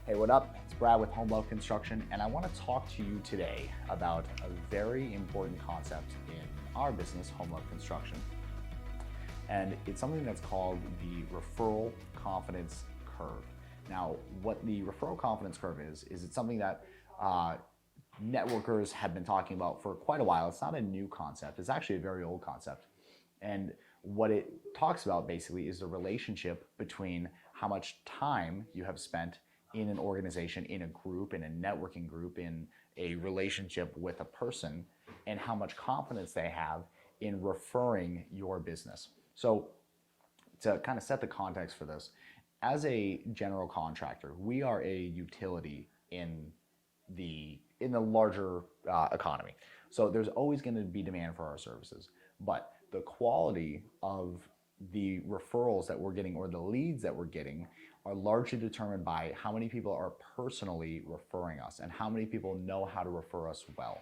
Hey, what up? It's Brad with Home Love Construction, and I want to talk to you today about a very important concept in our business, Home Love Construction. And it's something that's called the Referral Confidence Curve. Now, what the Referral Confidence Curve is it's something that networkers have been talking about for quite a while. It's not a new concept, it's actually a very old concept. And what it talks about basically is the relationship between how much time you have spent in an organization, in a group, in a networking group, in a relationship with a person, and how much confidence they have in referring your business. So to kind of set the context for this, as a general contractor, we are a utility in the larger economy. So there's always going to be demand for our services, but the quality of the referrals that we're getting or the leads that we're getting are largely determined by how many people are personally referring us and how many people know how to refer us well.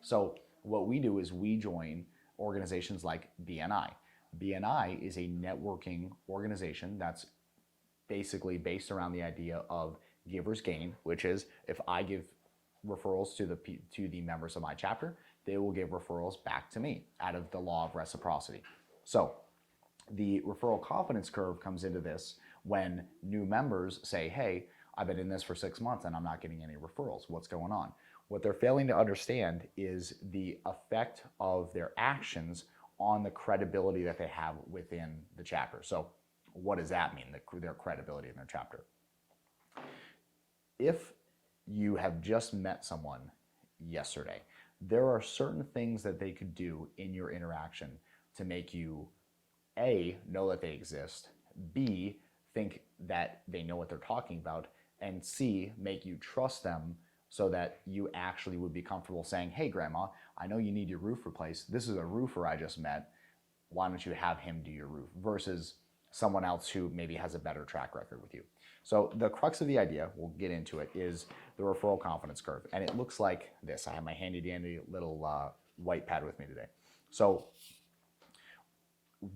So what we do is we join organizations like BNI. BNI is a networking organization that's basically based around the idea of givers gain, which is if I give referrals to the members of my chapter, they will give referrals back to me out of the law of reciprocity. So the referral confidence curve comes into this when new members say, hey, I've been in this for 6 months and I'm not getting any referrals. What's going on? What they're failing to understand is the effect of their actions on the credibility that they have within the chapter. So what does that mean, their credibility in their chapter? If you have just met someone yesterday, there are certain things that they could do in your interaction to make you A, know that they exist, B, think that they know what they're talking about, and C, make you trust them so that you actually would be comfortable saying, hey, Grandma, I know you need your roof replaced. This is a roofer I just met. Why don't you have him do your roof? Versus someone else who maybe has a better track record with you. So the crux of the idea, we'll get into it, is the referral confidence curve. And it looks like this. I have my handy dandy little white pad with me today. So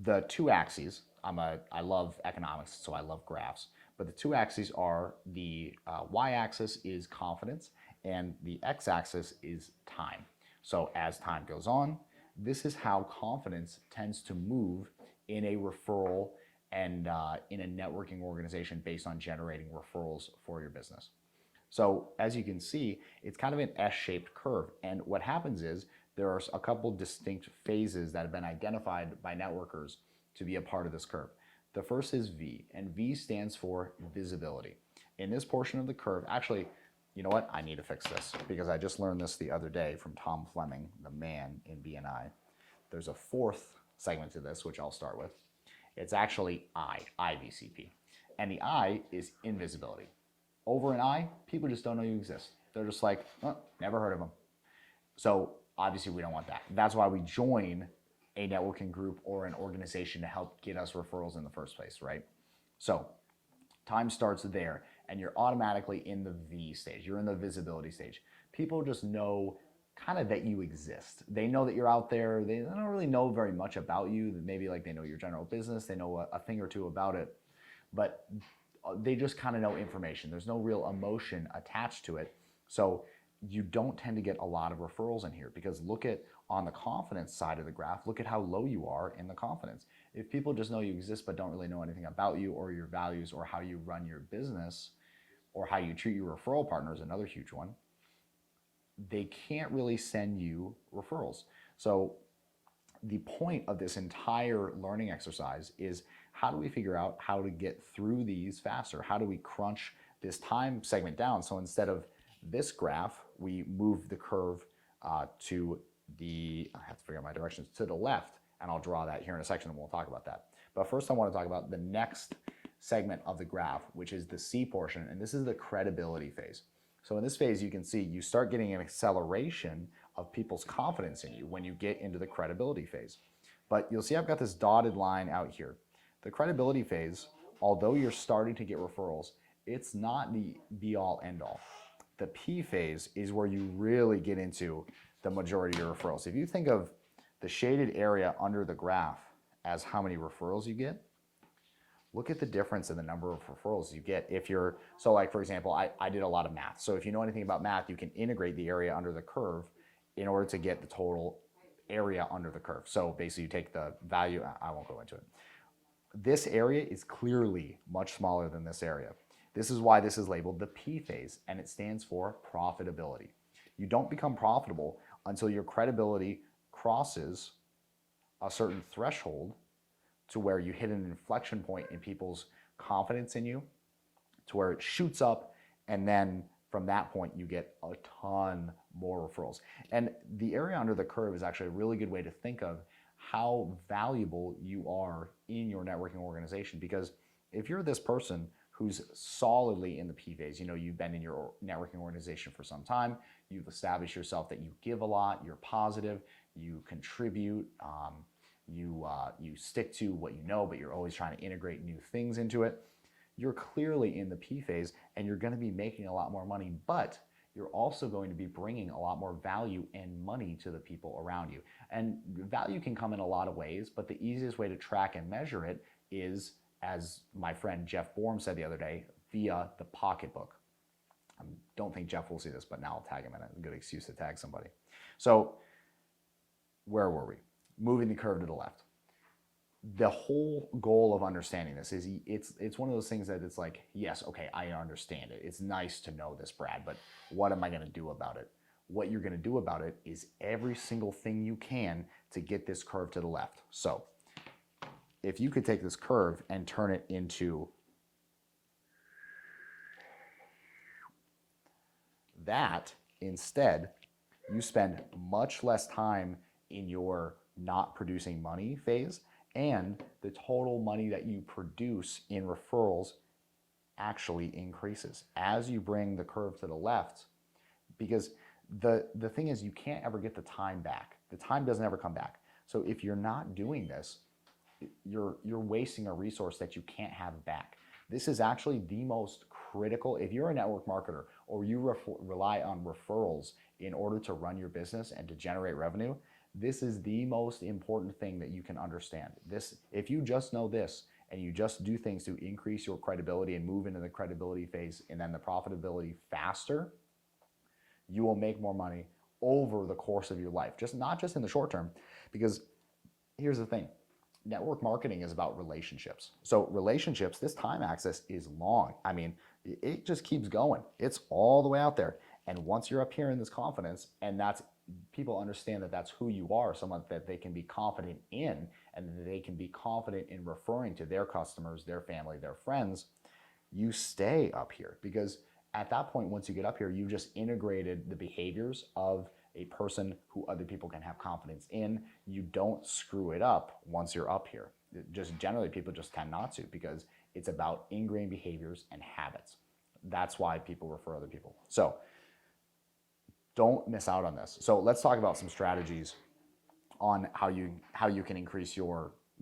the two axes, I love economics, so I love graphs, but the two axes are the y-axis is confidence and the x-axis is time. So as time goes on, this is how confidence tends to move in a referral and in a networking organization based on generating referrals for your business. So as you can see, it's kind of an S-shaped curve. And what happens is there are a couple distinct phases that have been identified by networkers to be a part of this curve. The first is V, and V stands for visibility. In this portion of the curve, actually, you know what? I need to fix this because I just learned this the other day from Tom Fleming, the man in BNI. There's a fourth segment to this, which I'll start with. It's actually IVCP. And the I is invisibility. Over an I, people just don't know you exist. They're just like, oh, never heard of them. So obviously we don't want that. That's why we join a networking group or an organization to help get us referrals in the first place, right? So time starts there and you're automatically in the V stage. You're in the visibility stage. People just know kind of that you exist. They know that you're out there. They don't really know very much about you. Maybe like they know your general business. They know a thing or two about it, but they just kind of know information. There's no real emotion attached to it. So you don't tend to get a lot of referrals in here because look at on the confidence side of the graph, look at how low you are in the confidence. If people just know you exist but don't really know anything about you or your values or how you run your business or how you treat your referral partners, another huge one, they can't really send you referrals. So the point of this entire learning exercise is how do we figure out how to get through these faster? How do we crunch this time segment down? So instead of this graph, we move the curve to the, I have to figure out my directions, to the left, and I'll draw that here in a section and we'll talk about that. But first I want to talk about the next segment of the graph, which is the C portion, and this is the credibility phase. So in this phase, you can see you start getting an acceleration of people's confidence in you when you get into the credibility phase. But you'll see I've got this dotted line out here. The credibility phase, although you're starting to get referrals, it's not the be-all, end-all. The P phase is where you really get into the majority of your referrals. If you think of the shaded area under the graph as how many referrals you get, look at the difference in the number of referrals you get. If you're, so like for example, I did a lot of math. So if you know anything about math, you can integrate the area under the curve in order to get the total area under the curve. So basically you take the value, I won't go into it. This area is clearly much smaller than this area. This is why this is labeled the P phase, and it stands for profitability. You don't become profitable until your credibility crosses a certain threshold to where you hit an inflection point in people's confidence in you, to where it shoots up, and then from that point you get a ton more referrals. And the area under the curve is actually a really good way to think of how valuable you are in your networking organization, because if you're this person who's solidly in the P phase, you know, you've been in your networking organization for some time, you've established yourself that you give a lot, you're positive, you contribute, you stick to what you know, but you're always trying to integrate new things into it. You're clearly in the P phase and you're going to be making a lot more money, but you're also going to be bringing a lot more value and money to the people around you. And value can come in a lot of ways, but the easiest way to track and measure it is, as my friend Jeff Borm said the other day, via the pocketbook. I don't think Jeff will see this, but now I'll tag him in it. A good excuse to tag somebody. So where were we? Moving the curve to the left. The whole goal of understanding this is it's one of those things that it's like, yes, okay, I understand it. It's nice to know this, Brad, but what am I going to do about it? What you're going to do about it is every single thing you can to get this curve to the left. So if you could take this curve and turn it into that, instead, you spend much less time in your not producing money phase, and the total money that you produce in referrals actually increases as you bring the curve to the left. Because the thing is, you can't ever get the time back. The time doesn't ever come back. So if you're not doing this, you're wasting a resource that you can't have back. This is actually the most critical. If you're a network marketer or you rely on referrals in order to run your business and to generate revenue, this is the most important thing that you can understand. This, if you just know this and you just do things to increase your credibility and move into the credibility phase and then the profitability faster, you will make more money over the course of your life. Not just in the short term, because here's the thing. Network marketing is about relationships. So relationships, this time axis is long. I mean, it just keeps going. It's all the way out there. And once you're up here in this confidence, and that's, people understand that that's who you are, someone that they can be confident in, and they can be confident in referring to their customers, their family, their friends, you stay up here. Because at that point, once you get up here, you've just integrated the behaviors of a person who other people can have confidence in. You don't screw it up once you're up here. Just generally, people just tend not to, because it's about ingrained behaviors and habits. That's why people refer other people. So don't miss out on this. So let's talk about some strategies on how you can increase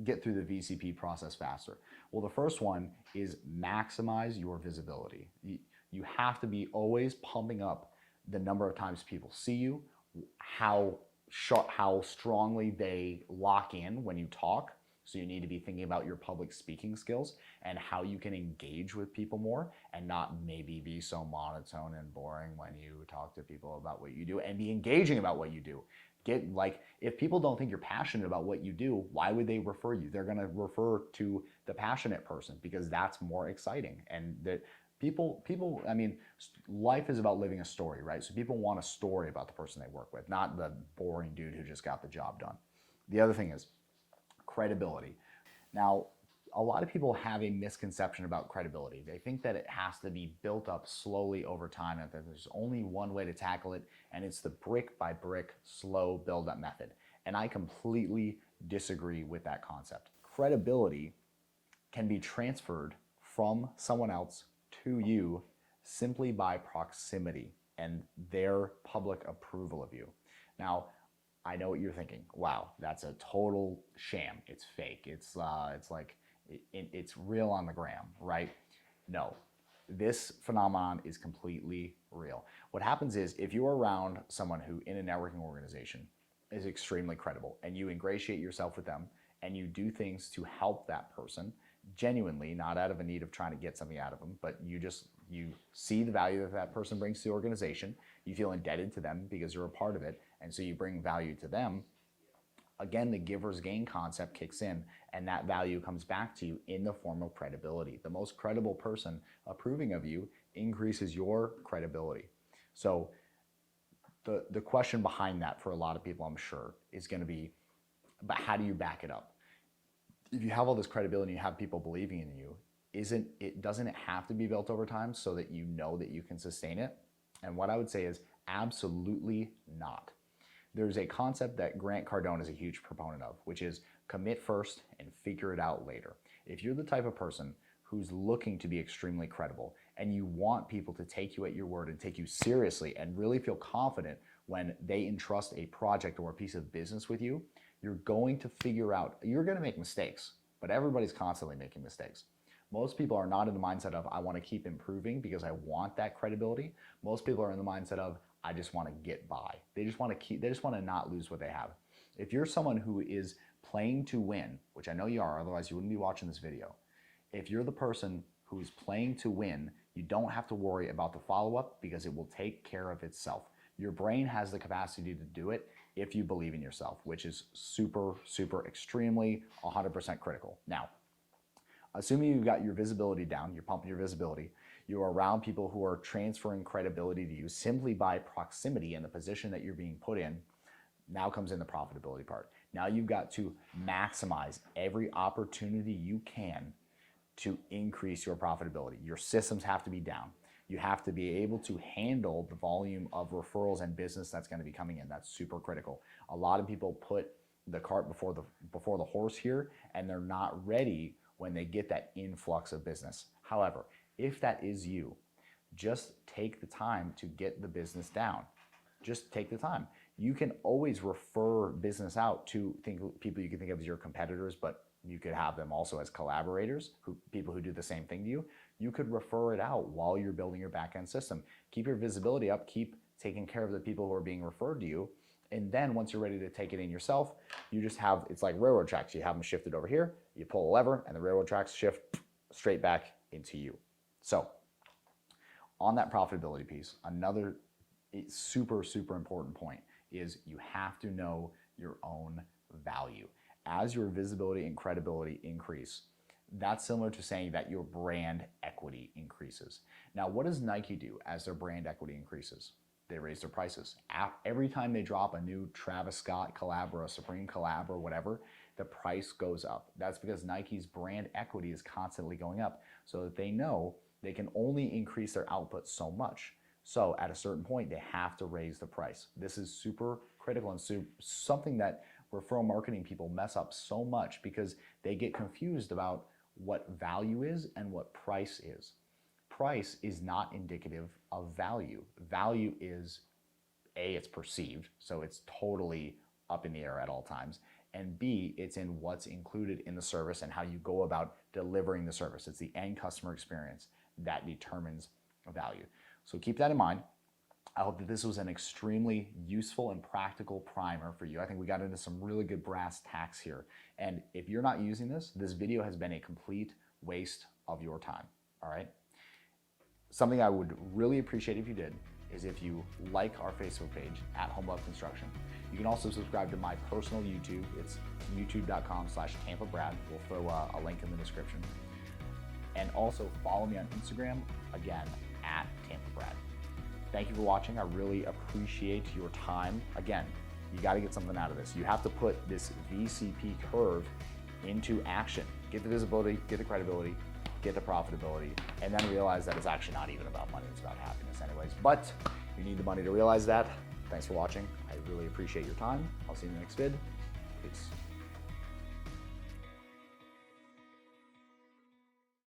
get through the VCP process faster. Well, the first one is maximize your visibility. You have to be always pumping up the number of times people see you, how strongly they lock in when you talk. So you need to be thinking about your public speaking skills and how you can engage with people more and not maybe be so monotone and boring when you talk to people about what you do, and be engaging about what you do. If people don't think you're passionate about what you do, why would they refer you? They're going to refer to the passionate person because that's more exciting. And that people, I mean, life is about living a story, right? So people want a story about the person they work with, not the boring dude who just got the job done. The other thing is credibility. Now, a lot of people have a misconception about credibility. They think that it has to be built up slowly over time, and that there's only one way to tackle it, and it's the brick by brick, slow build-up method. And I completely disagree with that concept. Credibility can be transferred from someone else to you simply by proximity and their public approval of you. Now, I know what you're thinking. Wow, that's a total sham. It's fake. It's real on the gram, right? No, this phenomenon is completely real. What happens is, if you're around someone who in a networking organization is extremely credible and you ingratiate yourself with them and you do things to help that person, genuinely, not out of a need of trying to get something out of them, but you see the value that that person brings to the organization. You feel indebted to them because you're a part of it, and so you bring value to them. Again, the giver's gain concept kicks in, and that value comes back to you in the form of credibility. The most credible person approving of you increases your credibility. So the question behind that for a lot of people, I'm sure, is going to be, but how do you back it up? If you have all this credibility and you have people believing in you, doesn't it have to be built over time so that you know that you can sustain it? And what I would say is absolutely not. There's a concept that Grant Cardone is a huge proponent of, which is commit first and figure it out later. If you're the type of person who's looking to be extremely credible and you want people to take you at your word and take you seriously and really feel confident when they entrust a project or a piece of business with you, you're going to figure out, you're going to make mistakes, but everybody's constantly making mistakes. Most people are not in the mindset of, I want to keep improving because I want that credibility. Most people are in the mindset of, I just want to get by. They just want to not lose what they have. If you're someone who is playing to win, which I know you are, otherwise you wouldn't be watching this video. If you're the person who's playing to win, you don't have to worry about the follow-up because it will take care of itself. Your brain has the capacity to do it if you believe in yourself, which is super, super, extremely 100% critical. Now, assuming you've got your visibility down, you're pumping your visibility, you're around people who are transferring credibility to you simply by proximity and the position that you're being put in, now comes in the profitability part. Now you've got to maximize every opportunity you can to increase your profitability. Your systems have to be down. You have to be able to handle the volume of referrals and business that's going to be coming in. That's super critical. A lot of people put the cart before the horse here, and they're not ready when they get that influx of business. However, if that is you, just take the time to get the business down. Just take the time. You can always refer business out to people you can think of as your competitors, but you could have them also as collaborators, people who do the same thing to you. You could refer it out while you're building your back-end system. Keep your visibility up, keep taking care of the people who are being referred to you, and then once you're ready to take it in yourself, you just have, it's like railroad tracks. You have them shifted over here, you pull a lever, and the railroad tracks shift straight back into you. So on that profitability piece, another super, super important point is you have to know your own value. As your visibility and credibility increase, that's similar to saying that your brand equity increases. Now, what does Nike do as their brand equity increases? They raise their prices. Every time they drop a new Travis Scott collab or a Supreme collab or whatever, the price goes up. That's because Nike's brand equity is constantly going up, so that they know they can only increase their output so much. So at a certain point, they have to raise the price. This is super critical and something that referral marketing people mess up so much because they get confused about what value is and what price is. Price is not indicative of value. Value is, A, it's perceived, so it's totally up in the air at all times, and B, it's in what's included in the service and how you go about delivering the service. It's the end customer experience that determines value. So keep that in mind. I hope that this was an extremely useful and practical primer for you. I think we got into some really good brass tacks here. And if you're not using this, this video has been a complete waste of your time, all right? Something I would really appreciate if you did is if you like our Facebook page at Homelove Construction. You can also subscribe to my personal YouTube. It's youtube.com/TampaBrad. We'll throw a link in the description. And also follow me on Instagram, again, at TampaBrad. Thank you for watching. I really appreciate your time. Again, you got to get something out of this. You have to put this VCP curve into action. Get the visibility, get the credibility, get the profitability, and then realize that it's actually not even about money, it's about happiness anyways. But you need the money to realize that. Thanks for watching. I really appreciate your time. I'll see you in the next vid. Peace.